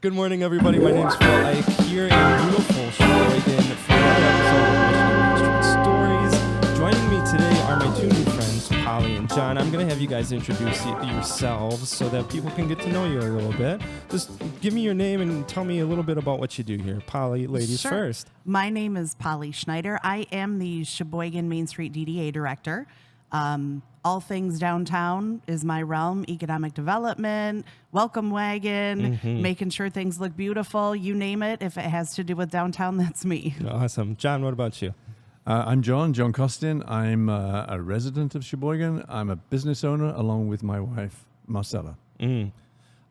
Good morning, everybody. My name's Phil Ike here in beautiful Cheboygan for another episode of Michigan Main Street Stories. Joining me today are my two new friends, Polly and John. I'm going to have you guys introduce yourselves so that people can get to know you a little bit. Just give me your name and tell me a little bit about what you do here. Polly, ladies Sure. first. My name is Polly Schneider. I am the Cheboygan Main Street DDA director. All things downtown is my realm: economic development, welcome wagon, making sure things look beautiful. You name it. If it has to do with downtown, that's me. Awesome. John, what about you? I'm John Costin. I'm a resident of Cheboygan. I'm a business owner along with my wife, Marcella.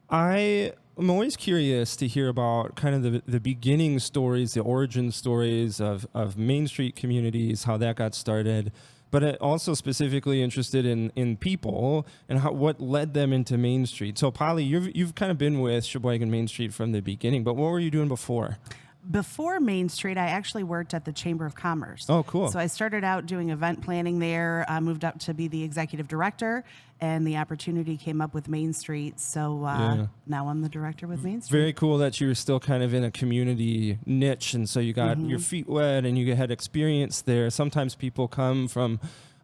I am always curious to hear about kind of the beginning stories, the origin stories of Main Street communities, how that got started. But also specifically interested in people and what led them into Main Street. So, Polly, you've kind of been with Cheboygan Main Street from the beginning, but what were you doing before? Before Main Street, I actually worked at the Chamber of Commerce. Oh, cool. So I started out doing event planning there, moved up to be the executive director, and the opportunity came up with Main Street. So now I'm the director with Main Street. Very cool that you were still kind of in a community niche, and so you got your feet wet and you had experience there. Sometimes people come from,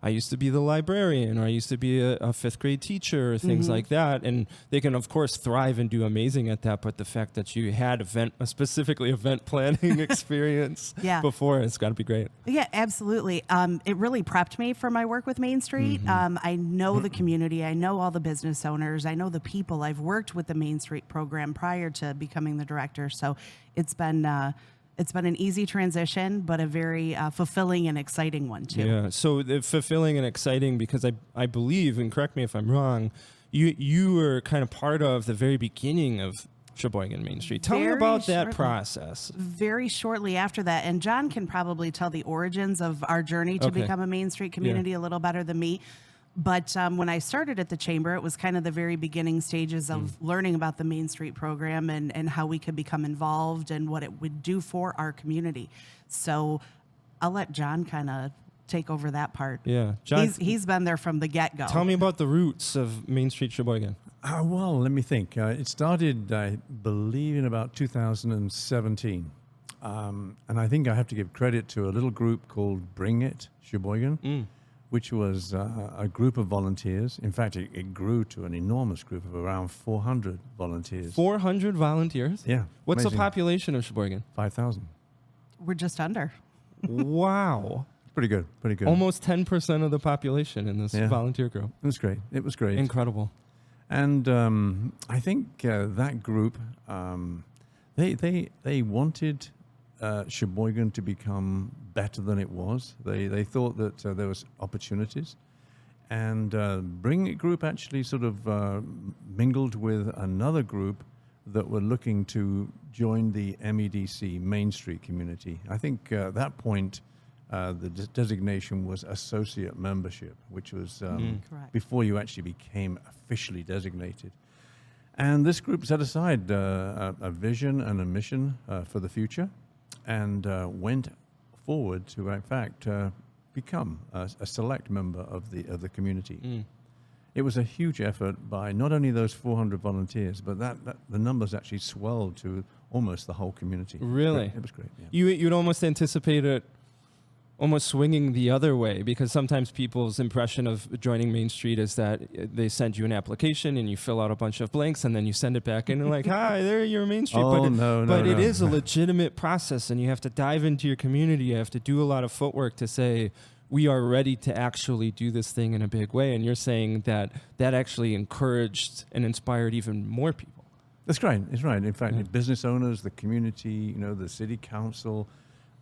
I used to be the librarian, or I used to be a fifth grade teacher, or things like that. And they can, of course, thrive and do amazing at that. But the fact that you had specifically event planning experience before, it's got to be great. Yeah, absolutely. It really prepped me for my work with Main Street. I know the community. I know all the business owners. I know the people. I've worked with the Main Street program prior to becoming the director. So it's been an easy transition, but a very fulfilling and exciting one, too. Yeah, so fulfilling and exciting because I believe, and correct me if I'm wrong, you were kind of part of the very beginning of Cheboygan Main Street. Tell me about that process. Very shortly after that, and John can probably tell the origins of our journey to become a Main Street community a little better than me. But when I started at the Chamber, it was kind of the very beginning stages of learning about the Main Street program and how we could become involved and what it would do for our community. So I'll let John kind of take over that part. Yeah, John, he's been there from the get-go. Tell me about the roots of Main Street Cheboygan. Well, let me think. It started, I believe, in about 2017. And I think I have to give credit to a little group called Bring It Cheboygan. Which was a group of volunteers. In fact, it grew to an enormous group of around 400 volunteers. 400 volunteers? Yeah. What's amazing. the population of Cheboygan? 5,000. We're just under. Wow. Pretty good. Almost 10% of the population in this volunteer group. It was great. Incredible. And I think that group, they wanted Cheboygan to become better than it was. They thought that there was opportunities, and Bring It group actually sort of mingled with another group that were looking to join the MEDC Main Street community. I think at that point the designation was associate membership, which was before you actually became officially designated. And this group set aside a vision and a mission for the future, and went forward to, in fact, become a select member of the community. It was a huge effort by not only those 400 volunteers, but that the numbers actually swelled to almost the whole community. Really? It was great. Yeah. You'd almost anticipate it almost swinging the other way, because sometimes people's impression of joining Main Street is that they send you an application and you fill out a bunch of blanks and then you send it back in and like, hi, there you're Main Street. But it is a legitimate process, and you have to dive into your community. You have to do a lot of footwork to say, we are ready to actually do this thing in a big way. And you're saying that actually encouraged and inspired even more people. That's right. It's right. In fact, business owners, the community, the city council,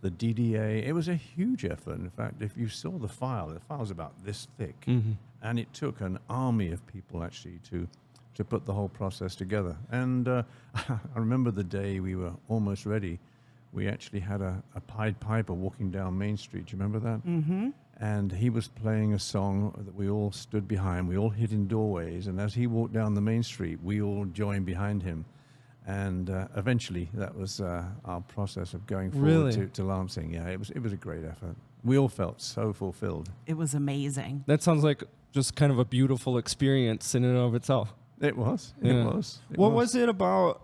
the DDA, it was a huge effort. In fact, if you saw the file's about this thick, and it took an army of people actually to put the whole process together. And I remember the day we were almost ready. We actually had a Pied Piper walking down Main Street. Do you remember that? Mm-hmm. And he was playing a song that we all stood behind. We all hid in doorways, and as he walked down the Main Street, we all joined behind him. And eventually, that was our process of going forward to Lansing. Yeah, it was a great effort. We all felt so fulfilled. It was amazing. That sounds like just kind of a beautiful experience in and of itself. It was. What was it about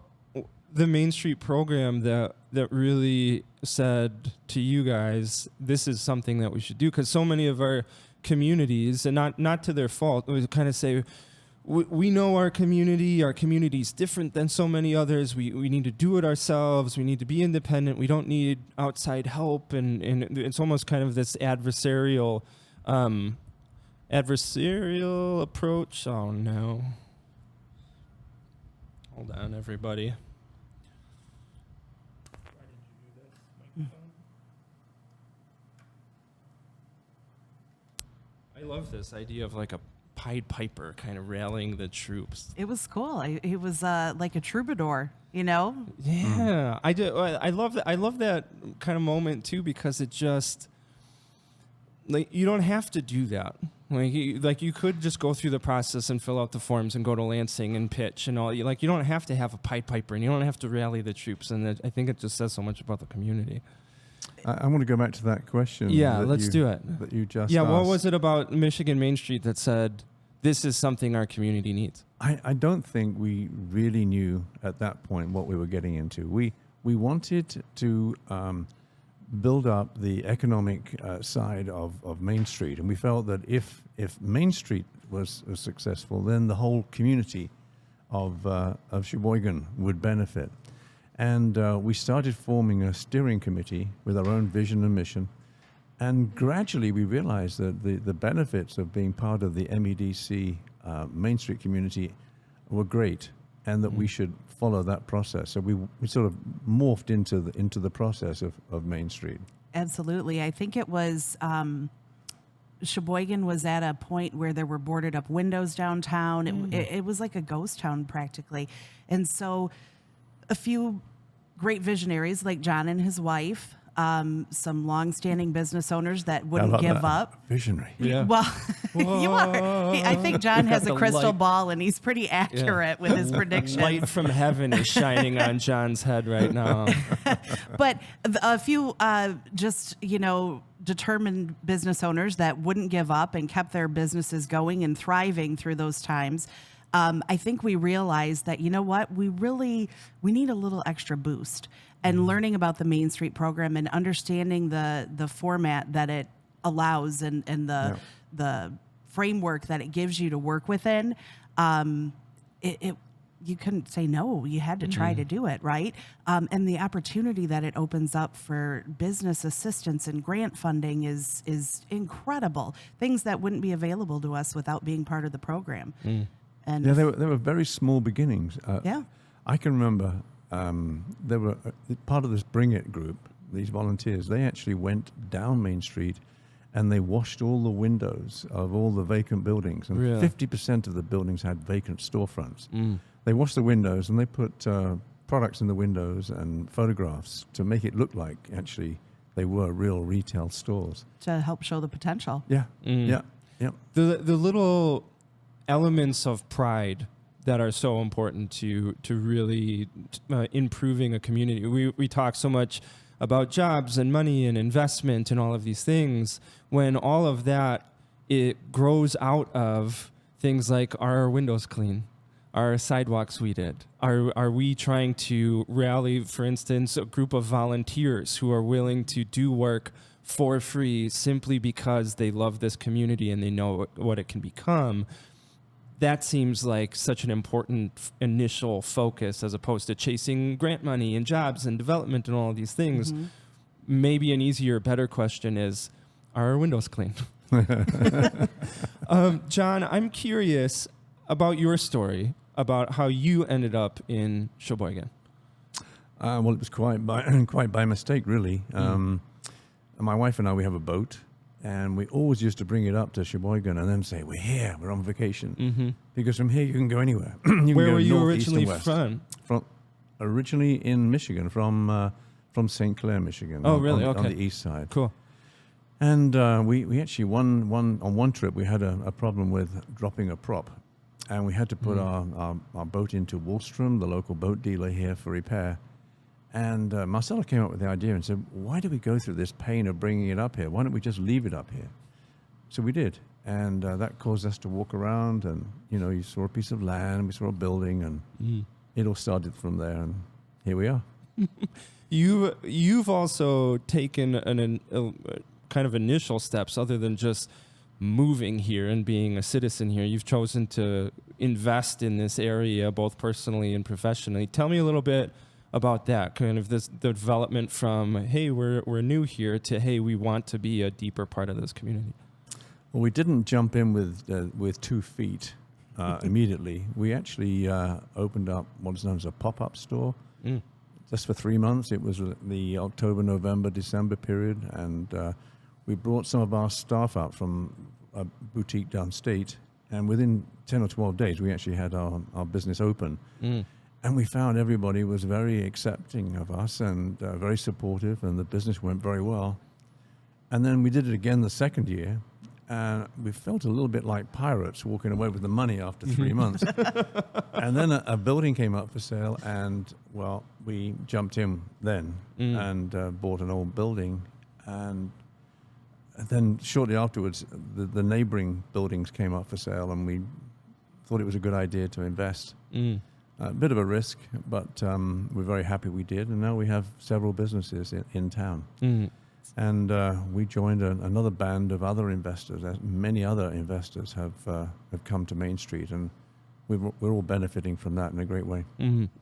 the Main Street program that really said to you guys, this is something that we should do? Because so many of our communities, and not to their fault, we kind of say, we know our community's different than so many others. We need to do it ourselves. We need to be independent. We don't need outside help. And it's almost kind of this adversarial approach. Oh, no. Hold on, everybody. I love this idea of like a Pied Piper kind of rallying the troops. It was cool. He was like a troubadour, you know? Yeah, I do. I love that. I love that kind of moment too, because it just like you don't have to do that. Like you could just go through the process and fill out the forms and go to Lansing and pitch and all. Like you don't have to have a Pied Piper and you don't have to rally the troops. And I think it just says so much about the community. I want to go back to that question. Yeah, let's do it. That you just Yeah, asked. what was it about Michigan Main Street that said, this is something our community needs? I don't think we really knew at that point what we were getting into. We wanted to build up the economic side of Main Street, and we felt that if Main Street was successful, then the whole community of Cheboygan would benefit. And we started forming a steering committee with our own vision and mission. And gradually we realized that the benefits of being part of the MEDC Main Street community were great, and that we should follow that process. So we sort of morphed into the process of Main Street. Absolutely. I think it was Cheboygan was at a point where there were boarded up windows downtown. It was like a ghost town practically. And so a few great visionaries like John and his wife, some long-standing business owners that wouldn't give up. Visionary. Yeah. Well, you are. I think John has a the crystal light. ball, and he's pretty accurate with his predictions. Light from heaven is shining on John's head right now. But a few just, determined business owners that wouldn't give up and kept their businesses going and thriving through those times. I think we realized that, you know what, we need a little extra boost. And learning about the Main Street program and understanding the format that it allows and the framework that it gives you to work within, you couldn't say no. You had to try to do it, right? And the opportunity that it opens up for business assistance and grant funding is incredible. Things that wouldn't be available to us without being part of the program. And Yeah, they were very small beginnings. Yeah. I can remember there were part of this Bring It group, these volunteers, they actually went down Main Street and they washed all the windows of all the vacant buildings. And Really? 50% of the buildings had vacant storefronts. They washed the windows and they put products in the windows and photographs to make it look like actually they were real retail stores. to help show the potential. Yeah, yeah. The little elements of pride that are so important to really improving a community. We talk so much about jobs and money and investment and all of these things, when all of that, it grows out of things like, are our windows clean? Are our sidewalks weeded? Are we trying to rally, for instance, a group of volunteers who are willing to do work for free simply because they love this community and they know what it can become? That seems like such an important initial focus, as opposed to chasing grant money and jobs and development and all of these things. Maybe an easier, better question is, are our windows clean? John, I'm curious about your story, about how you ended up in Cheboygan. Well, it was quite by mistake, really. My wife and I, we have a boat. And we always used to bring it up to Cheboygan and then say, we're here, we're on vacation. Because from here you can go anywhere. Where were you originally from? Originally in Michigan, from St. Clair, Michigan. Oh, really? On Okay. the east side. Cool. And we actually, on one trip, we had a problem with dropping a prop. And we had to put our boat into Wallstrom, the local boat dealer here, for repair. And Marcella came up with the idea and said, why do we go through this pain of bringing it up here? Why don't we just leave it up here? So we did. And that caused us to walk around and, you saw a piece of land, we saw a building, and it all started from there. And here we are. You've also taken a kind of initial steps other than just moving here and being a citizen here. You've chosen to invest in this area both personally and professionally. Tell me a little bit about that, kind of the development from, hey, we're new here, to, hey, we want to be a deeper part of this community. Well, we didn't jump in with 2 feet immediately. We actually opened up what is known as a pop-up store. Just for 3 months. It was the October, November, December period, and we brought some of our staff up from a boutique downstate, and within 10 or 12 days, we actually had our business open. And we found everybody was very accepting of us and very supportive, and the business went very well. And then we did it again the second year, and we felt a little bit like pirates walking away with the money after 3 months. And then a building came up for sale, and, well, we jumped in then and bought an old building. And then shortly afterwards, the neighboring buildings came up for sale, and we thought it was a good idea to invest. A bit of a risk, but we're very happy we did. And now we have several businesses in town. And we joined another band of other investors. Many other investors have come to Main Street, and we're all benefiting from that in a great way.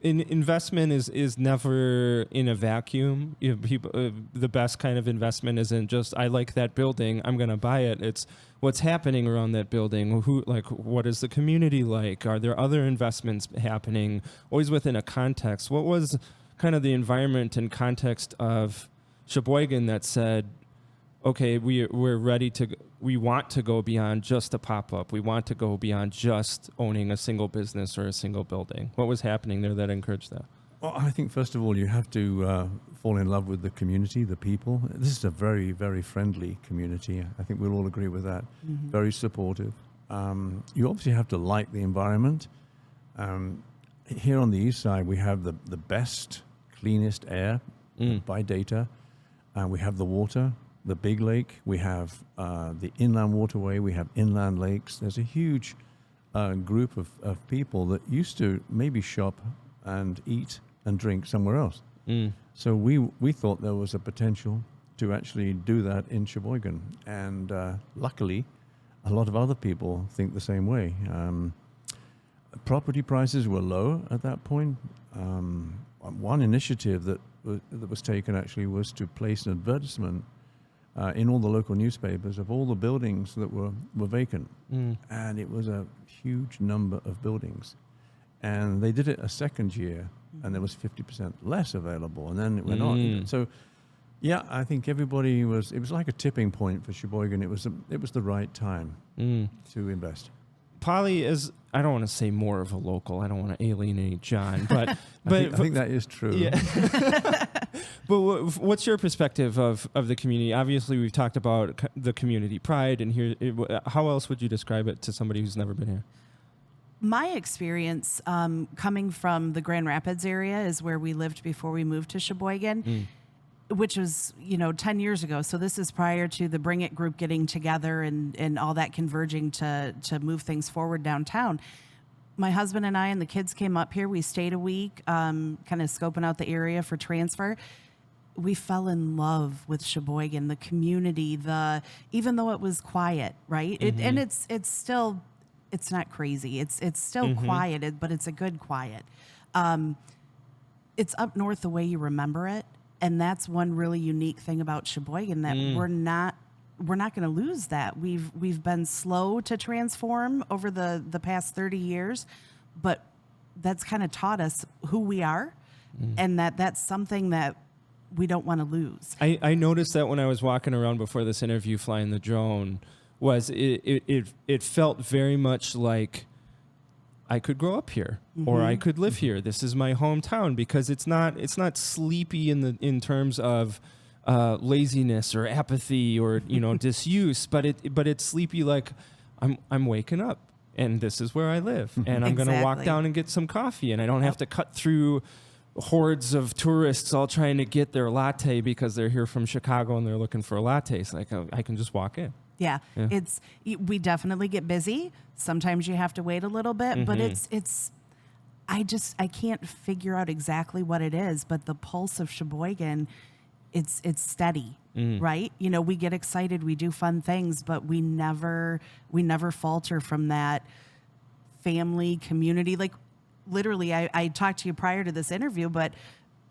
Investment is never in a vacuum. People, the best kind of investment isn't just, I like that building, I'm going to buy it. It's what's happening around that building. What is the community like? Are there other investments happening? Always within a context. What was kind of the environment and context of Cheboygan that said, okay, we're ready to, we want to go beyond just a pop-up. We want to go beyond just owning a single business or a single building. What was happening there that encouraged that? Well, I think, first of all, you have to fall in love with the community, the people. This is a very, very friendly community. I think we'll all agree with that. Very supportive. You obviously have to like the environment. Here on the east side, we have the best, cleanest air by data. We have the water, the big lake. We have the inland waterway. We have inland lakes. There's a huge group of people that used to maybe shop and eat and drink somewhere else. So we thought there was a potential to actually do that in Cheboygan. And luckily, a lot of other people think the same way. Property prices were low at that point. One initiative that was taken actually was to place an advertisement in all the local newspapers of all the buildings that were vacant. And it was a huge number of buildings. And they did it a second year, and there was 50% less available, and then it went on. So, yeah, I think it was like a tipping point for Cheboygan. It was the right time to invest. Polly is, I don't want to say more of a local. I don't want to alienate John, but I think that is true. Yeah. But what's your perspective of the community? Obviously, we've talked about the community pride, and here, how else would you describe it to somebody who's never been here? My experience coming from the Grand Rapids area is where we lived before we moved to Cheboygan, which was, 10 years ago. So this is prior to the Bring It group getting together and all that converging to move things forward downtown. My husband and I and the kids came up here. We stayed a week, kind of scoping out the area for transfer. We fell in love with Cheboygan, the community, even though it was quiet, right? And it's still, it's not crazy. It's still quiet, but it's a good quiet. It's up north the way you remember it. And that's one really unique thing about Cheboygan, that we're not going to lose that. We've been slow to transform over the past 30 years, but that's kind of taught us who we are, and that's something that we don't want to lose. I noticed that when I was walking around before this interview, flying the drone, was it felt very much like I could grow up here, or I could live here. This is my hometown, because it's not sleepy in terms of laziness or apathy or disuse, but it's sleepy like I'm waking up and this is where I live, and I'm going to walk down and get some coffee, and I don't have to cut through hordes of tourists all trying to get their latte because they're here from Chicago and they're looking for a latte. It's like I can just walk in. Yeah. We definitely get busy. Sometimes you have to wait a little bit, but it's I can't figure out exactly what it is, but the pulse of Cheboygan, it's steady, right? You know, we get excited, we do fun things, but we never falter from that family community. Like literally, I talked to you prior to this interview, but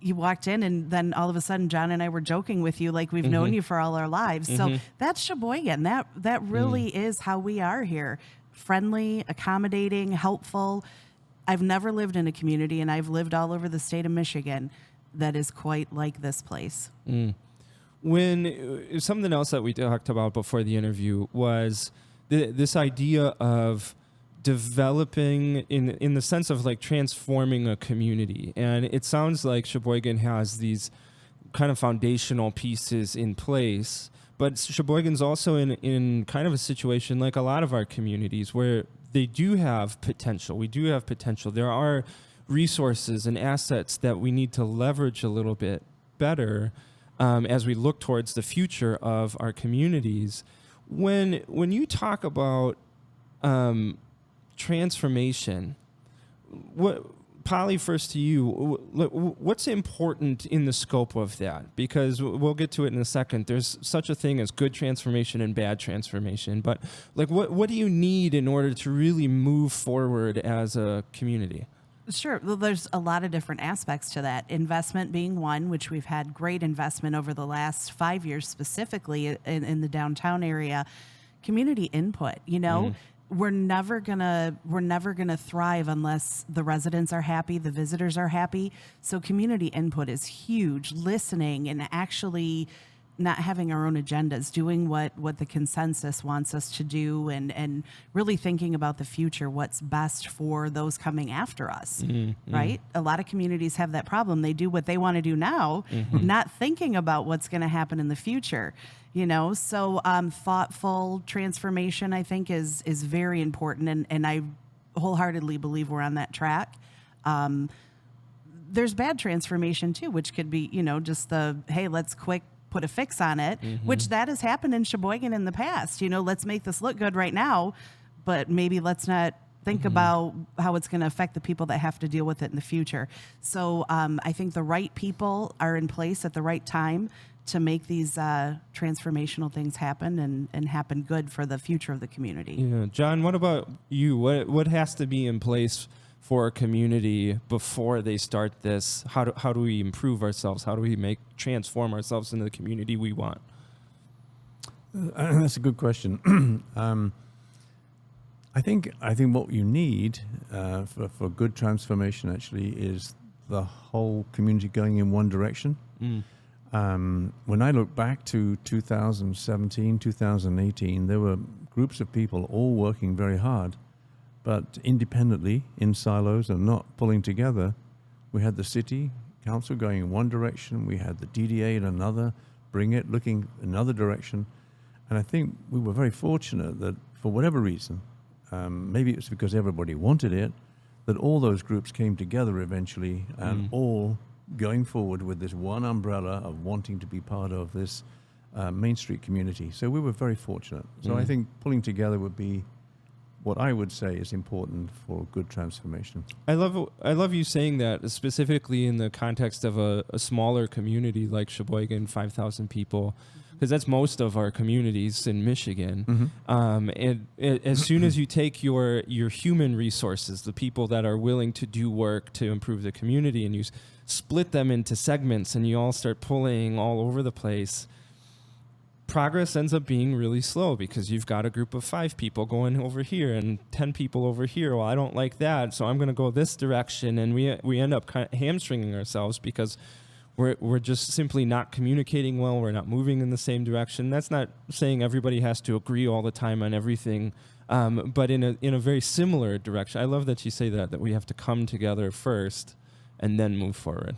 you walked in and then all of a sudden John and I were joking with you like we've known you for all our lives. So that's Cheboygan. That really is how we are here. Friendly, accommodating, helpful. I've never lived in a community, and I've lived all over the state of Michigan, that is quite like this place. When something else that we talked about before the interview was this idea of developing in the sense of like transforming a community. And it sounds like Cheboygan has these kind of foundational pieces in place, but Cheboygan's also in kind of a situation like a lot of our communities where they do have potential. We do have potential. There are resources and assets that we need to leverage a little bit better as we look towards the future of our communities. When you talk about transformation, Polly, first to you, what's important in the scope of that? Because we'll get to it in a second. There's such a thing as good transformation and bad transformation. But like, what do you need in order to really move forward as a community? Sure. Well, there's a lot of different aspects to that. Investment being one, which we've had great investment over the last 5 years, specifically in the downtown area. Community input, you know. We're never gonna thrive unless the residents are happy, the visitors are happy. So community input is huge. Listening and actually not having our own agendas, doing what the consensus wants us to do, and really thinking about the future, what's best for those coming after us, right? A lot of communities have that problem. They do what they want to do now, not thinking about what's going to happen in the future. You know, so thoughtful transformation, I think, is very important, and I wholeheartedly believe we're on that track. There's bad transformation too, which could be, you know, just hey, let's quick put a fix on it, which that has happened in Cheboygan in the past. You know, let's make this look good right now, but maybe let's not think about how it's going to affect the people that have to deal with it in the future. So I think the right people are in place at the right time to make these transformational things happen and happen good for the future of the community. Yeah. John, what about you? What has to be in place for a community before they start this? How do we improve ourselves? How do we transform ourselves into the community we want? That's a good question. I think what you need for good transformation actually is the whole community going in one direction. When I look back to 2017, 2018, there were groups of people all working very hard, but independently in silos and not pulling together. We had the city council going in one direction. We had the DDA in another, looking another direction. And I think we were very fortunate that for whatever reason, maybe it was because everybody wanted it, that all those groups came together eventually and all going forward with this one umbrella of wanting to be part of this Main Street community. So we were very fortunate. So I think pulling together would be what I would say is important for good transformation. I love you saying that, specifically in the context of a smaller community like Cheboygan, 5,000 people, because that's most of our communities in Michigan. And as soon as you take your human resources, the people that are willing to do work to improve the community, and you split them into segments and you all start pulling all over the place, progress ends up being really slow because you've got a group of 5 people going over here and 10 people over here. Well, I don't like that, so I'm going to go this direction. And we end up kind of hamstringing ourselves because we're just simply not communicating well. We're not moving in the same direction. That's not saying everybody has to agree all the time on everything, but in a very similar direction. I love that you say that we have to come together first and then move forward.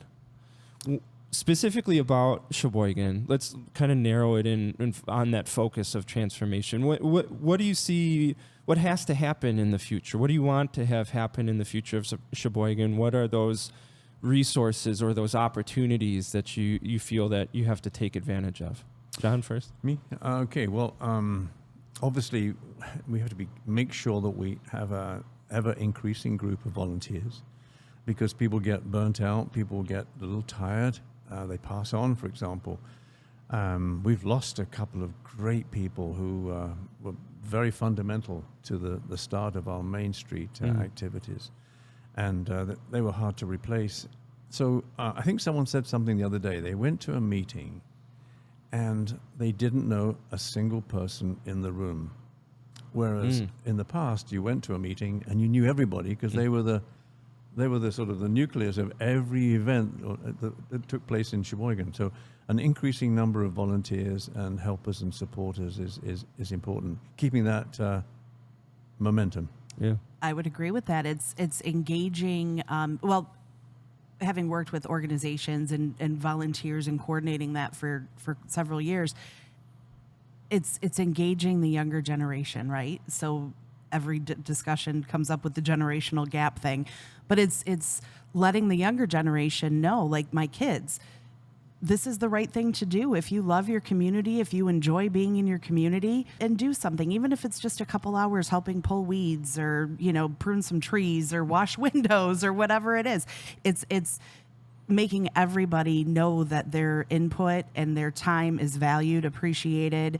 Specifically about Cheboygan, let's kind of narrow it in on that focus of transformation. What do you see? What has to happen in the future? What do you want to have happen in the future of Cheboygan? What are those resources or those opportunities that you feel that you have to take advantage of? John first. Me? Okay. Well, obviously, we have to make sure that we have a ever increasing group of volunteers. because people get burnt out, people get a little tired, they pass on, for example. We've lost a couple of great people who were very fundamental to the start of our Main Street activities, and they were hard to replace. So I think someone said something the other day. They went to a meeting and they didn't know a single person in the room. Whereas in the past, you went to a meeting and you knew everybody because they were the sort of the nucleus of every event that took place in Cheboygan. So an increasing number of volunteers and helpers and supporters is important. Keeping that momentum. Yeah, I would agree with that. It's engaging. Having worked with organizations and volunteers and coordinating that for several years, it's engaging the younger generation, right? So every discussion comes up with the generational gap thing, but it's letting the younger generation know, like my kids, this is the right thing to do. If you love your community, if you enjoy being in your community, and do something, even if it's just a couple hours helping pull weeds or, prune some trees or wash windows or whatever it is. It's making everybody know that their input and their time is valued, appreciated,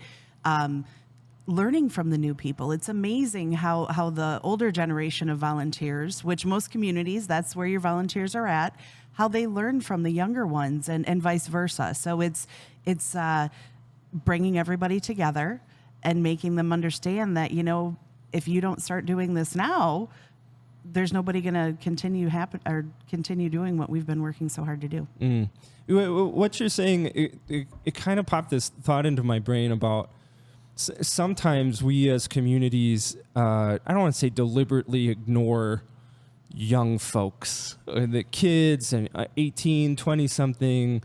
learning from the new people. It's amazing how the older generation of volunteers, which most communities, that's where your volunteers are at, how they learn from the younger ones and vice versa. So it's bringing everybody together and making them understand that, if you don't start doing this now, there's nobody going to continue doing what we've been working so hard to do. What you're saying, it kind of popped this thought into my brain about sometimes we as communities, I don't want to say deliberately ignore young folks, the kids and 18, 20 something.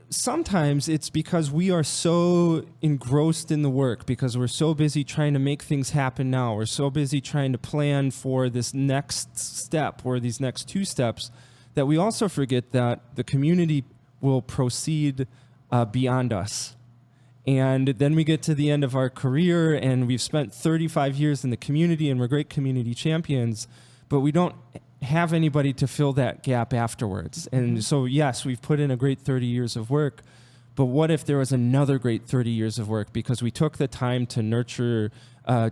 Sometimes it's because we are so engrossed in the work, because we're so busy trying to make things happen now. We're so busy trying to plan for this next step or these next two steps that we also forget that the community will proceed beyond us. And then we get to the end of our career and we've spent 35 years in the community and we're great community champions, but we don't have anybody to fill that gap afterwards. And so, yes, we've put in a great 30 years of work, but what if there was another great 30 years of work because we took the time to nurture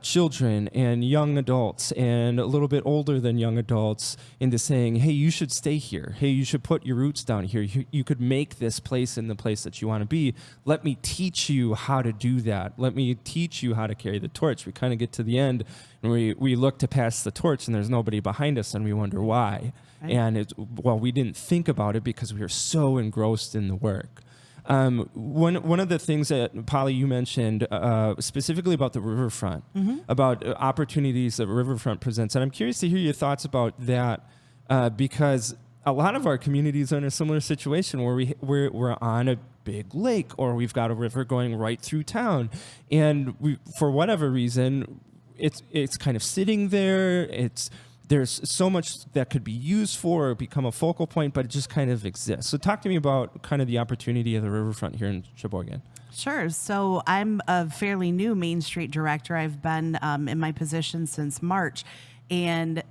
children and young adults and a little bit older than young adults into saying, hey, you should stay here. Hey, you should put your roots down here. You could make this place in the place that you want to be. Let me teach you how to do that. Let me teach you how to carry the torch. We kind of get to the end and we look to pass the torch and there's nobody behind us and we wonder why. Right. And we didn't think about it because we were so engrossed in the work. One of the things that, Polly, you mentioned specifically about the riverfront, about opportunities that riverfront presents. And I'm curious to hear your thoughts about that because a lot of our communities are in a similar situation where we're on a big lake or we've got a river going right through town. And for whatever reason, it's kind of sitting there. There's so much that could be used for or become a focal point, but it just kind of exists. So talk to me about kind of the opportunity of the riverfront here in Cheboygan. Sure. So I'm a fairly new Main Street director. I've been in my position since March. And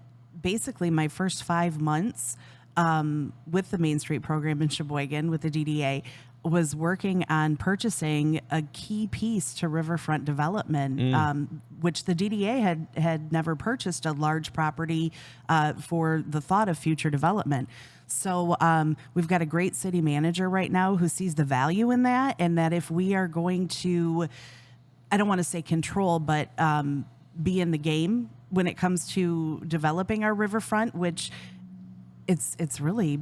basically my first 5 months with the Main Street program in Cheboygan with the DDA was working on purchasing a key piece to riverfront development, which the DDA had never purchased a large property for the thought of future development. So we've got a great city manager right now who sees the value in that, and that if we are going to, I don't want to say control, but be in the game when it comes to developing our riverfront, which it's really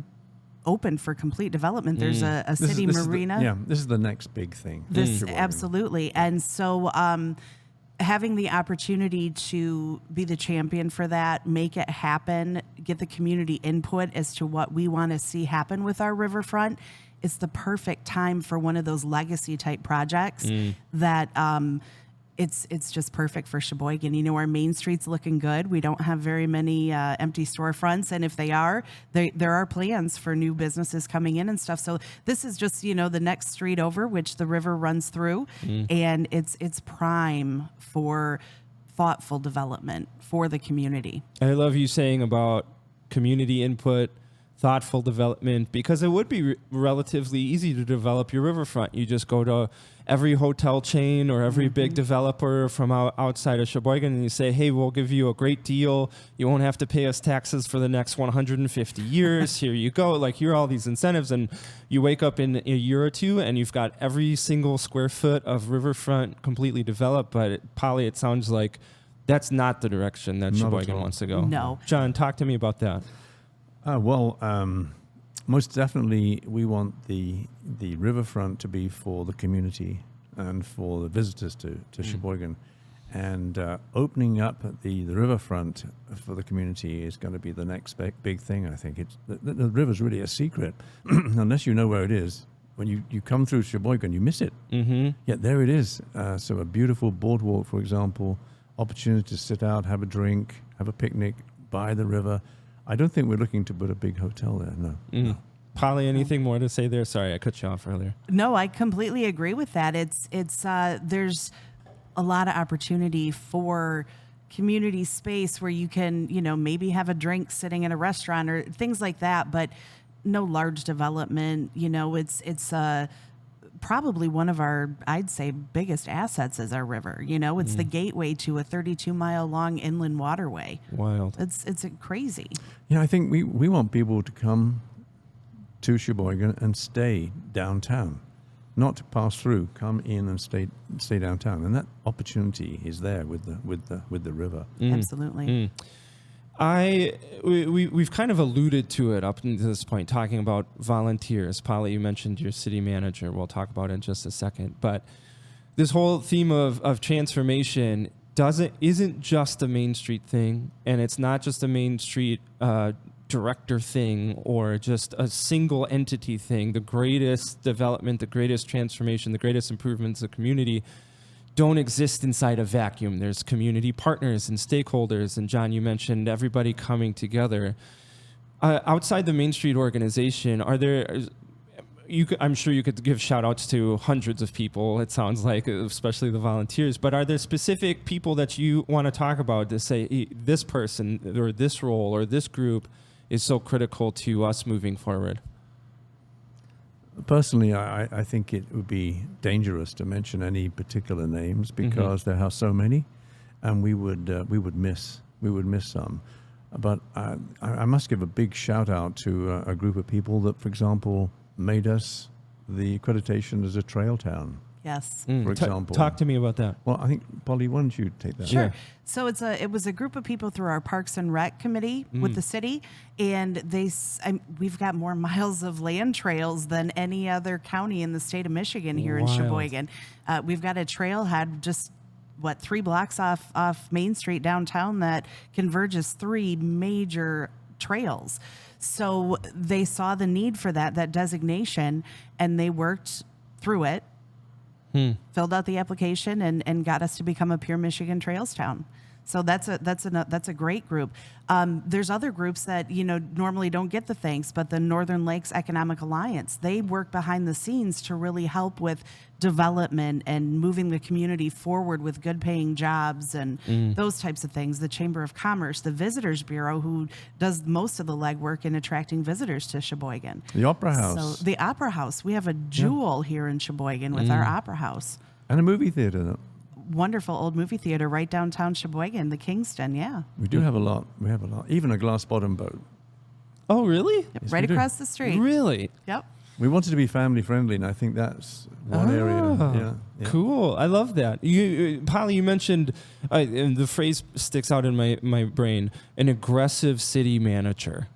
open for complete development. There's a city marina. This is the next big thing. Absolutely. And so having the opportunity to be the champion for that, make it happen, get the community input as to what we want to see happen with our riverfront, it's the perfect time for one of those legacy type projects that it's just perfect for Cheboygan. Our Main Street's looking good. We don't have very many empty storefronts, and if they are, there are plans for new businesses coming in and stuff. So this is just the next street over, which the river runs through, and it's prime for thoughtful development for the community. I love you saying about community input, thoughtful development, because it would be relatively easy to develop your riverfront. You just go to every hotel chain or every big developer from outside of Cheboygan and you say, hey, we'll give you a great deal. You won't have to pay us taxes for the next 150 years. Here you go. Like, here are all these incentives. And you wake up in a year or two and you've got every single square foot of riverfront completely developed. But Polly, it sounds like that's not the direction that Cheboygan wants to go. No. John, talk to me about that. Most definitely, we want the riverfront to be for the community and for the visitors to Cheboygan. And opening up the riverfront for the community is going to be the next big thing, I think. The river's really a secret. Unless you know where it is, when you come through Cheboygan, you miss it. Mm-hmm. Yet there it is. So a beautiful boardwalk, for example, opportunity to sit out, have a drink, have a picnic by the river. I don't think we're looking to put a big hotel there, no. Polly, anything more to say there? Sorry, I cut you off earlier. No, I completely agree with that. It's there's a lot of opportunity for community space where you can, maybe have a drink sitting in a restaurant or things like that, but no large development. It's probably one of our, I'd say, biggest assets is our river. It's the gateway to a 32-mile long inland waterway. Wild. It's crazy. Yeah, I think we want people to come to Cheboygan and stay downtown, not to pass through. Come in and stay downtown, and that opportunity is there with the river. Absolutely. We've kind of alluded to it up until this point, talking about volunteers. Polly, you mentioned your city manager. We'll talk about it in just a second. But this whole theme of transformation isn't just a Main Street thing, and it's not just a Main Street director thing or just a single entity thing. The greatest development, the greatest transformation, the greatest improvements of the community don't exist inside a vacuum. There's community partners and stakeholders. And John, you mentioned everybody coming together. Outside the Main Street organization, are there, I'm sure you could give shout outs to hundreds of people, it sounds like, especially the volunteers, but are there specific people that you want to talk about to say this person or this role or this group is so critical to us moving forward? Personally, I think it would be dangerous to mention any particular names because there are so many, and we would miss some. But I must give a big shout out to a group of people that, for example, made us the accreditation as a trail town. Yes. For example. Talk to me about that. Well, I think, Polly, why don't you take that? Sure. Yeah. So it was a group of people through our Parks and Rec committee with the city, and we've got more miles of land trails than any other county in the state of Michigan here in Wild. Sheboygan. We've got a trailhead just 3 blocks off Main Street downtown that converges 3 major trails. So they saw the need for that designation, and they worked through it. Filled out the application and got us to become a Pure Michigan Trails town. So that's a great group. There's other groups that normally don't get the thanks, but the Northern Lakes Economic Alliance, they work behind the scenes to really help with development and moving the community forward with good paying jobs and those types of things. The Chamber of Commerce, the Visitors Bureau, who does most of the legwork in attracting visitors to Cheboygan. The Opera House. So the Opera House, we have a jewel here in Cheboygan with our Opera House. And a movie theater. Wonderful old movie theater right downtown Cheboygan, the Kingston, yeah. We do have a lot. We have a lot. Even a glass bottom boat. Oh, really? Yep, Yes, right we do. across the street. Really? Yep. We wanted to be family friendly, and I think that's one area. Yeah. Cool. I love that. Polly, you mentioned, and the phrase sticks out in my brain, an aggressive city manager.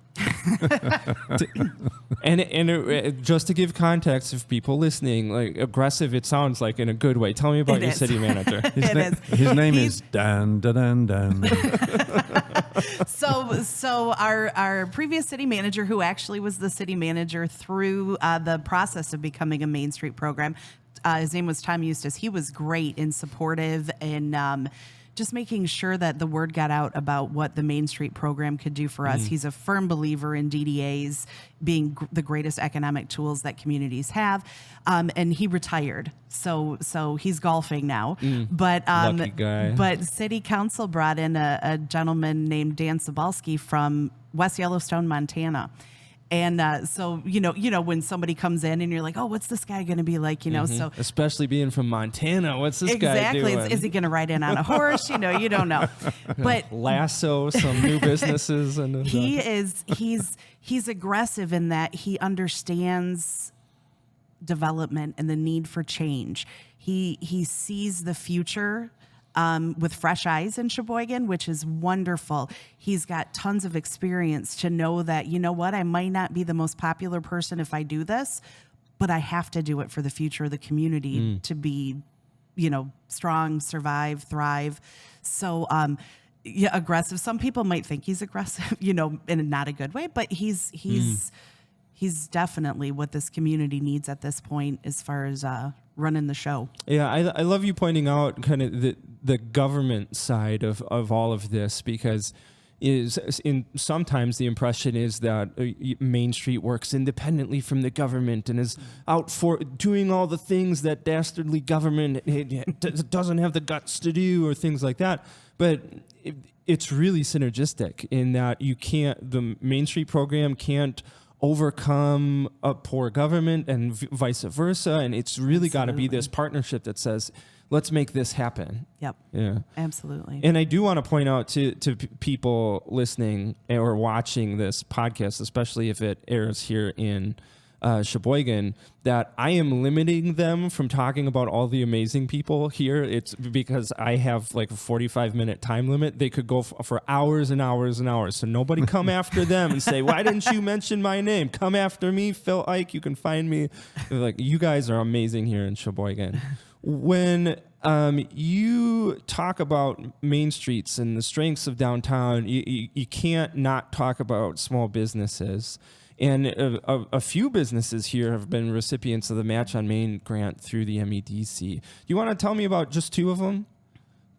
and just to give context of people listening, like aggressive, it sounds like in a good way. Tell me about your city manager. His name is Dan. So our previous city manager, who actually was the city manager through the process of becoming a Main Street program, his name was Tom Eustace. He was great and supportive and just making sure that the word got out about what the Main Street program could do for us. He's a firm believer in DDAs being the greatest economic tools that communities have. And he retired. So he's golfing now. But Lucky guy. But city council brought in a gentleman named Dan Sobalski from West Yellowstone, Montana. And so, when somebody comes in and you're like, oh, what's this guy going to be like? So especially being from Montana, what's this guy exactly. doing? Is he going to ride in on a horse? You don't know. But lasso some new businesses, and he's aggressive in that he understands development and the need for change. He sees the future with fresh eyes in Cheboygan, which is wonderful. He's got tons of experience to know that, I might not be the most popular person if I do this, but I have to do it for the future of the community to be, strong, survive, thrive. So, aggressive. Some people might think he's aggressive, in not a good way, but he's definitely what this community needs at this point as far as running the show. Yeah, I love you pointing out kind of the government side of all of this, because sometimes the impression is that Main Street works independently from the government and is out for doing all the things that dastardly government doesn't have the guts to do, or things like that. But it's really synergistic in that the Main Street program can't overcome a poor government and vice versa. And it's really got to be this partnership that says, let's make this happen. Yep. Yeah. Absolutely. And I do want to point out to people listening or watching this podcast, especially if it airs here in Cheboygan, that I am limiting them from talking about all the amazing people here. It's because I have like a 45-minute time limit. They could go for hours and hours and hours. So nobody come after them and say, why didn't you mention my name? Come after me, Phil Ike. You can find me. They're like, you guys are amazing here in Cheboygan. When you talk about Main Streets and the strengths of downtown, you can't not talk about small businesses. And a few businesses here have been recipients of the Match on Main grant through the MEDC. Do you want to tell me about just two of them,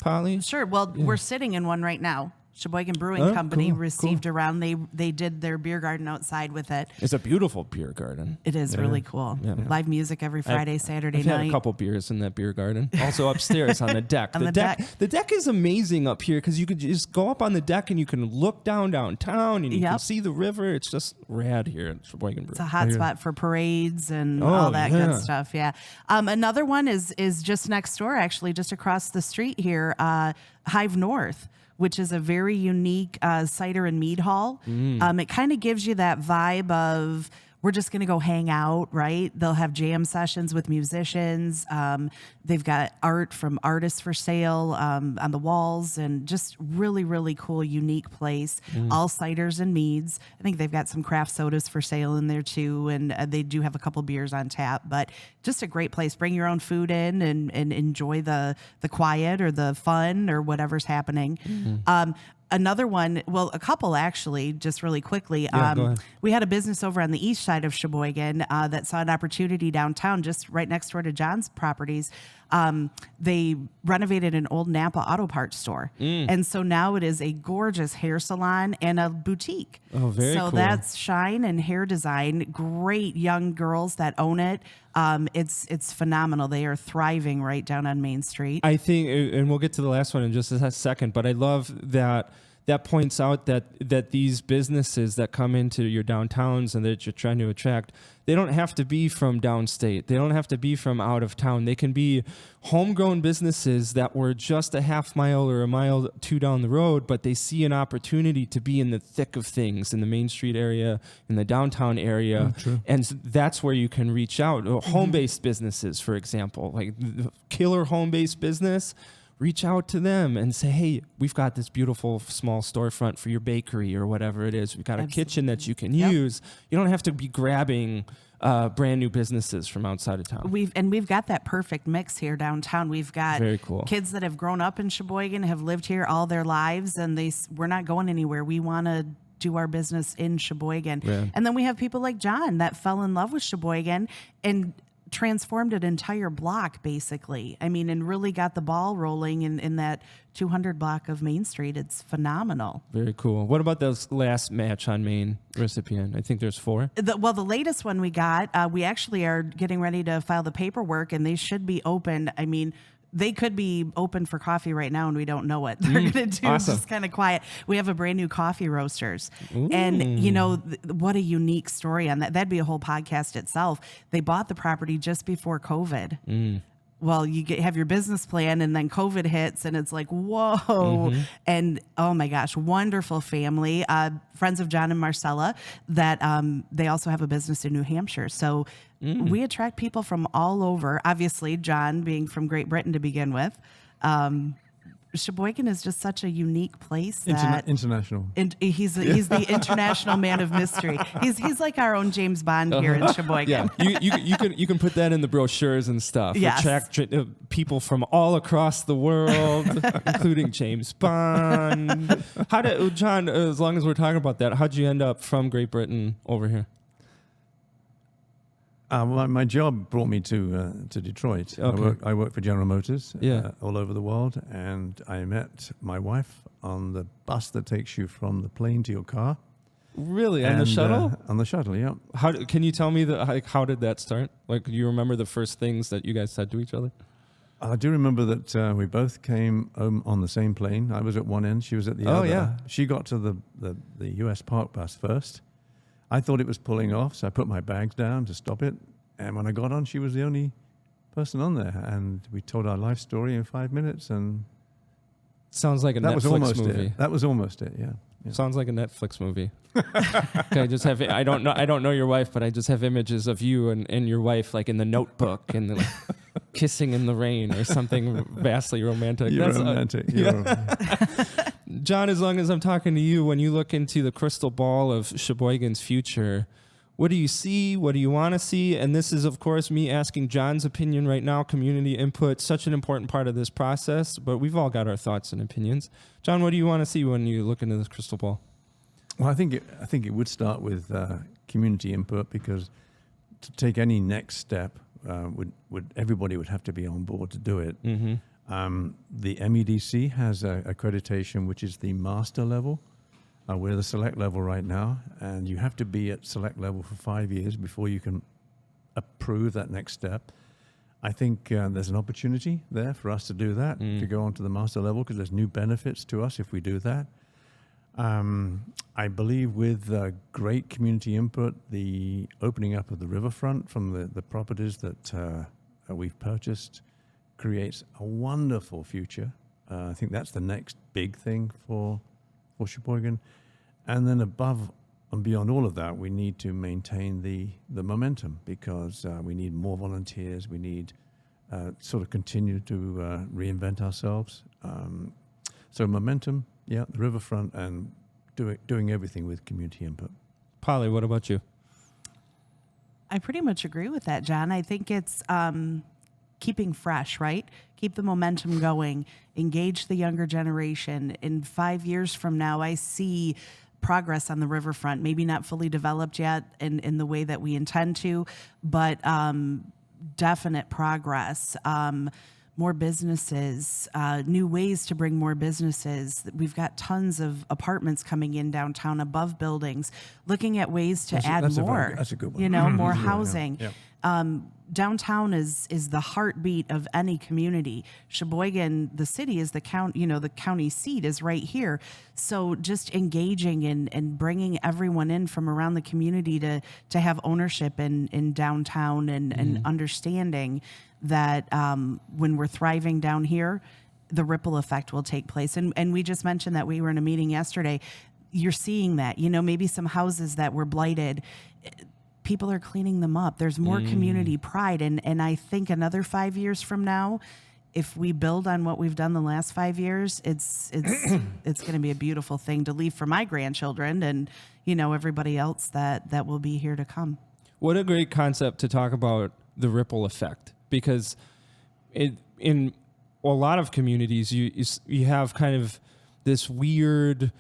Polly? Sure. Well, we're sitting in one right now. Sheboygan Brewing Company received a round. They did their beer garden outside with it. It's a beautiful beer garden. It is really cool. Yeah. Live music every Friday, Saturday night. I've had a couple beers in that beer garden. Also upstairs on the deck. The deck is amazing up here because you could just go up on the deck and you can look downtown and you can see the river. It's just rad here at Sheboygan Brewing. It's a hot spot for parades and all that good stuff. Yeah. Another one is just next door, actually, just across the street here, Hive North, which is a very unique cider and mead hall. It kind of gives you that vibe of, we're just going to go hang out, right? They'll have jam sessions with musicians. They've got art from artists for sale on the walls, and just really, really cool, unique place. All ciders and meads. I think they've got some craft sodas for sale in there too, and they do have a couple beers on tap. But just a great place. Bring your own food in and enjoy the quiet or the fun or whatever's happening. Another one, well, a couple actually, just really quickly. We had a business over on the east side of Cheboygan that saw an opportunity downtown, just right next door to John's properties. They renovated an old Napa auto parts store. And so now it is a gorgeous hair salon and a boutique. Oh, very cool. So that's Shine and Hair Design. Great young girls that own it. It's phenomenal. They are thriving right down on Main Street. I think, and we'll get to the last one in just a second, but I love that points out that these businesses that come into your downtowns and that you're trying to attract, they don't have to be from downstate. They don't have to be from out of town. They can be homegrown businesses that were just a half mile or a mile two down the road, but they see an opportunity to be in the thick of things in the Main Street area, in the downtown area. And that's where you can reach out. Home-based businesses, for example, like killer home-based business, reach out to them and say, hey, we've got this beautiful small storefront for your bakery or whatever it is. We've got a kitchen that you can use. You don't have to be grabbing brand new businesses from outside of town. We've got that perfect mix here downtown. We've got very cool kids that have grown up in Cheboygan, have lived here all their lives, and we're not going anywhere. We want to do our business in Cheboygan. Yeah. And then we have people like John that fell in love with Cheboygan and transformed an entire block, basically. I mean, and really got the ball rolling in that 200 block of Main Street. It's phenomenal. Very cool. What about this last Match on Main recipient? I think there's 4. The latest one we got, we actually are getting ready to file the paperwork, and they should be open. I mean, they could be open for coffee right now and we don't know what they're going to do. Awesome. Just kind of quiet. We have a brand new coffee roasters. Ooh. And, what a unique story on that. That'd be a whole podcast itself. They bought the property just before COVID. Well, you have your business plan and then COVID hits and it's like, whoa. And oh my gosh, wonderful family, friends of John and Marcella that they also have a business in New Hampshire. So we attract people from all over. Obviously, John being from Great Britain to begin with. Cheboygan is just such a unique place that international. He's the international man of mystery. He's like our own James Bond here in Cheboygan. Yeah, you can put that in the brochures and stuff. Yes. Attract people from all across the world, including James Bond. John? As long as we're talking about that, how'd you end up from Great Britain over here? My job brought me to Detroit. Okay. I work for General Motors Yeah. all over the world, and I met my wife on the bus that takes you from the plane to your car. Really, on the shuttle? On the shuttle, yeah. Can you tell me how did that start? Like, do you remember the first things that you guys said to each other? I do remember that we both came on the same plane. I was at one end, she was at the other. Yeah. She got to the U.S. Park bus first. I thought it was pulling off, so I put my bags down to stop it. And when I got on, she was the only person on there. And we told our life story in 5 minutes. And Sounds like a that was Netflix almost movie. it. That was almost it, yeah. Sounds like a Netflix movie. Okay, I don't know your wife, but I just have images of you and your wife like in the Notebook and like, kissing in the rain or something vastly romantic. You're romantic. John, as long as I'm talking to you, when you look into the crystal ball of Cheboygan's future, what do you see? What do you want to see? And this is, of course, me asking John's opinion right now. Community input, such an important part of this process, but we've all got our thoughts and opinions. John, what do you want to see when you look into this crystal ball? Well, I think it would start with community input, because to take any next step, everybody would have to be on board to do it. Mm-hmm. The MEDC has accreditation, which is the master level. We're the select level right now, and you have to be at select level for 5 years before you can approve that next step. I think there's an opportunity there for us to do that, to go on to the master level, because there's new benefits to us if we do that. I believe with great community input, the opening up of the riverfront from the properties that we've purchased creates a wonderful future. I think that's the next big thing for Cheboygan. And then above and beyond all of that, we need to maintain the momentum, because we need more volunteers. We need sort of continue to reinvent ourselves. So momentum, yeah, the riverfront, and doing everything with community input. Polly, what about you? I pretty much agree with that, John. I think it's keeping fresh, right? Keep the momentum going, engage the younger generation. In 5 years from now, I see progress on the riverfront, maybe not fully developed yet in the way that we intend to, but definite progress. More businesses, new ways to bring more businesses. We've got tons of apartments coming in downtown above buildings, looking at ways to add more. That's a good one. More housing. Yeah. Downtown is the heartbeat of any community. Cheboygan, the city, is the county seat is right here. So just engaging and bringing everyone in from around the community to have ownership in downtown and understanding that when we're thriving down here, the ripple effect will take place. And we just mentioned that we were in a meeting yesterday. You're seeing that, maybe some houses that were blighted, people are cleaning them up. There's more community pride. And I think another 5 years from now, if we build on what we've done the last 5 years, it's going to be a beautiful thing to leave for my grandchildren and, everybody else that will be here to come. What a great concept to talk about the ripple effect, because in a lot of communities, you have kind of this weird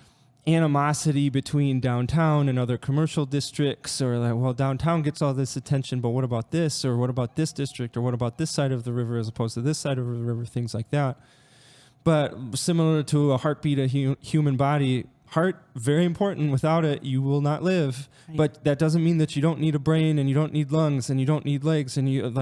animosity between downtown and other commercial districts, or like, well, downtown gets all this attention, but what about this, or what about this district, or what about this side of the river as opposed to this side of the river, things like that. But similar to a heartbeat of human body, Heart, very important. Without it, you will not live. Right. But that doesn't mean that you don't need a brain and you don't need lungs and you don't need legs. And you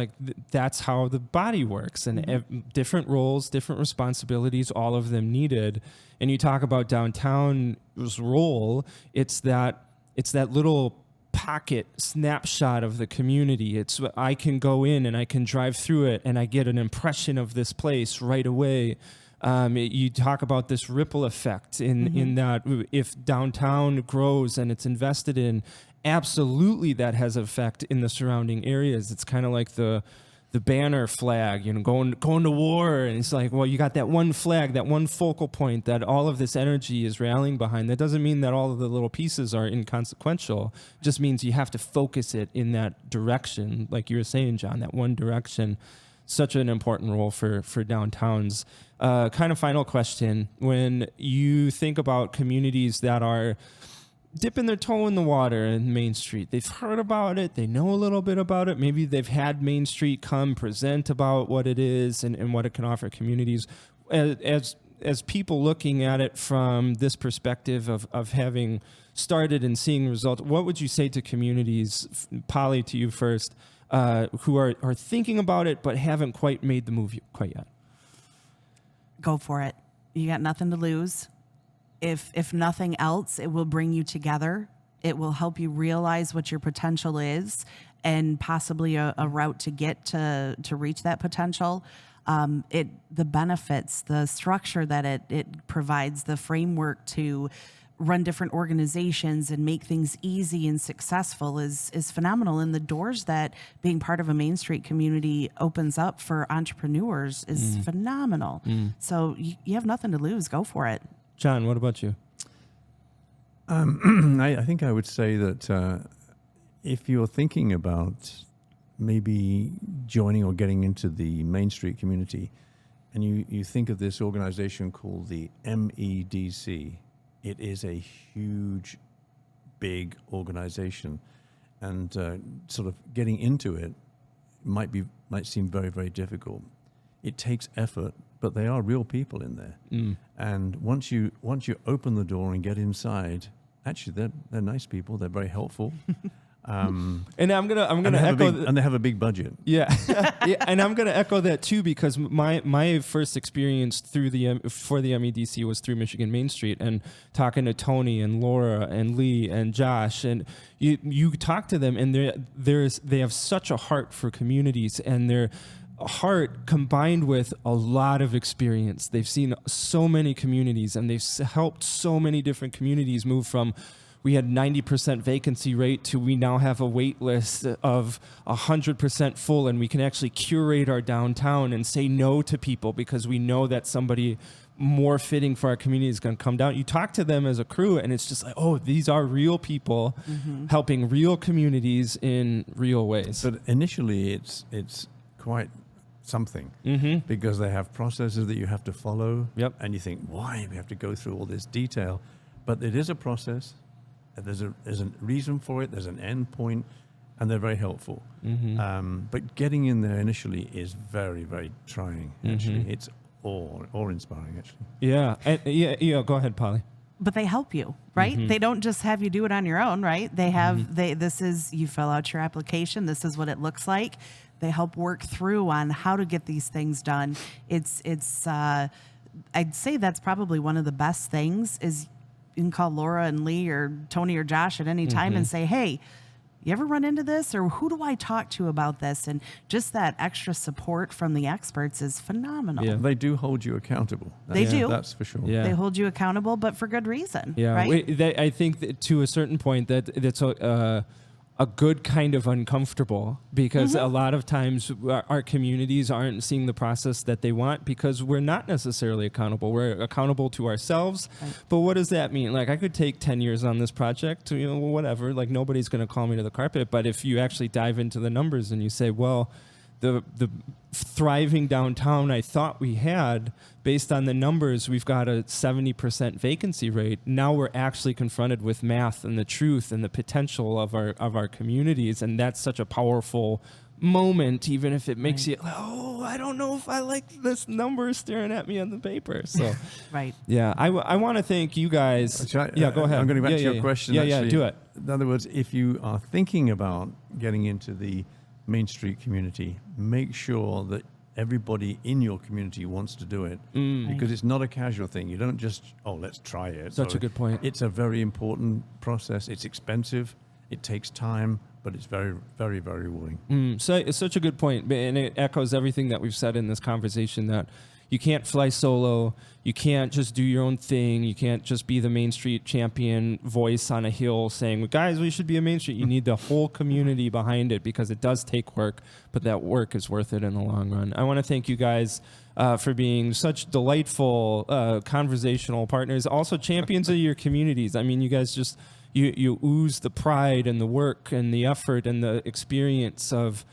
that's how the body works. And different roles, different responsibilities, all of them needed. And you talk about downtown's role. It's that little pocket snapshot of the community. It's I can go in and I can drive through it and I get an impression of this place right away. You talk about this ripple effect in that if downtown grows and it's invested in, absolutely that has effect in the surrounding areas. It's kind of like the banner flag, going to war, and it's like, well, you got that one flag, that one focal point that all of this energy is rallying behind. That doesn't mean that all of the little pieces are inconsequential. It just means you have to focus it in that direction, like you were saying, John, that one direction. Such an important role for downtowns. Kind of final question. When you think about communities that are dipping their toe in the water in Main Street, they've heard about it, they know a little bit about it, maybe they've had Main Street come present about what it is and what it can offer communities. As people looking at it from this perspective of having started and seeing results, what would you say to communities, Polly, to you first, who are thinking about it but haven't quite made the move quite yet? Go for it. You got nothing to lose. If nothing else, it will bring you together. It will help you realize what your potential is and possibly a route to get to reach that potential. The benefits, the structure that it provides, the framework to run different organizations and make things easy and successful is phenomenal. And the doors that being part of a Main Street community opens up for entrepreneurs is phenomenal. So you have nothing to lose. Go for it. John, what about you? I think I would say that if you're thinking about maybe joining or getting into the Main Street community, and you think of this organization called the MEDC, it is a huge, big organization, and sort of getting into it might seem very, very difficult. It takes effort, but they are real people in there. And once you open the door and get inside, actually they're nice people. They're very helpful. And I'm gonna echo, and they have a big budget. Yeah, yeah, and I'm gonna echo that too, because my first experience for the MEDC was through Michigan Main Street and talking to Tony and Laura and Lee and Josh, and you talk to them and they have such a heart for communities, and their heart combined with a lot of experience. They've seen so many communities and they've helped so many different communities move from, we had 90% vacancy rate to we now have a wait list of 100% full, and we can actually curate our downtown and say no to people because we know that somebody more fitting for our community is going to come down. You talk to them as a crew and it's just like, oh, these are real people helping real communities in real ways. But initially it's quite something because they have processes that you have to follow. Yep. And you think, why we have to go through all this detail? But it is a process. There's a reason for it. There's an end point, and they're very helpful. But getting in there initially is very, very trying. Actually, it's awe-inspiring. Actually. Yeah. Yeah. Go ahead, Polly. But they help you, right? They don't just have you do it on your own, right? They have this is, you fill out your application. This is what it looks like. They help work through on how to get these things done. It's I'd say that's probably one of the best things is. You can call Laura and Lee or Tony or Josh at any time and say, hey, you ever run into this? Or who do I talk to about this? And just that extra support from the experts is phenomenal. Yeah, they do hold you accountable. They do. That's for sure. Yeah. They hold you accountable, but for good reason. Yeah. Right? I think that to a certain point that's a good kind of uncomfortable, because a lot of times our communities aren't seeing the process that they want because we're not necessarily accountable. We're accountable to ourselves. Right. But what does that mean? Like, I could take 10 years on this project, whatever, like nobody's going to call me to the carpet. But if you actually dive into the numbers and you say, well, the thriving downtown I thought we had, based on the numbers, we've got a 70% vacancy rate. Now we're actually confronted with math and the truth and the potential of our communities, and that's such a powerful moment, even if it makes you, oh, I don't know if I like this number staring at me on the paper. So, Right. yeah, I want to thank you guys. Go ahead. I'm going to go back to your question. Yeah, do it. In other words, if you are thinking about getting into the Main Street community, make sure that everybody in your community wants to do it, because it's not a casual thing. You don't just, let's try it. Such a good point. It's a very important process. It's expensive. It takes time, but it's very, very, very rewarding. So it's such a good point, and it echoes everything that we've said in this conversation, that you can't fly solo. You can't just do your own thing. You can't just be the Main Street champion voice on a hill saying, guys, we should be a Main Street. You need the whole community behind it, because it does take work, but that work is worth it in the long run. I want to thank you guys for being such delightful conversational partners, also champions of your communities. I mean, you guys just... You ooze the pride and the work and the effort and the experience of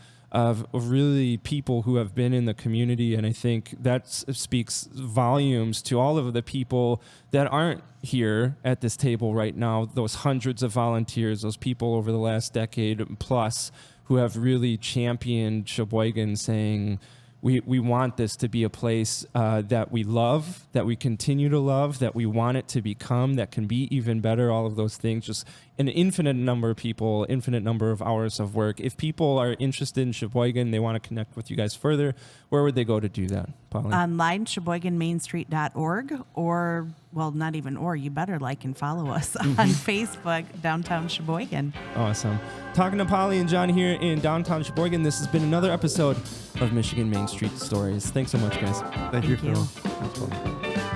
really people who have been in the community. And I think that speaks volumes to all of the people that aren't here at this table right now, those hundreds of volunteers, those people over the last decade plus who have really championed Cheboygan, saying, we want this to be a place that we love, that we continue to love, that we want it to become, that can be even better, all of those things. Just an infinite number of people, infinite number of hours of work. If people are interested in Cheboygan, they want to connect with you guys further, where would they go to do that, Polly? Online, CheboyganMainStreet.org, or, well, not even or, you better like and follow us on Facebook, Downtown Cheboygan. Awesome. Talking to Polly and John here in downtown Cheboygan. This has been another episode of Michigan Main Street Stories. Thanks so much, guys. Thank you, Phil. That's fun.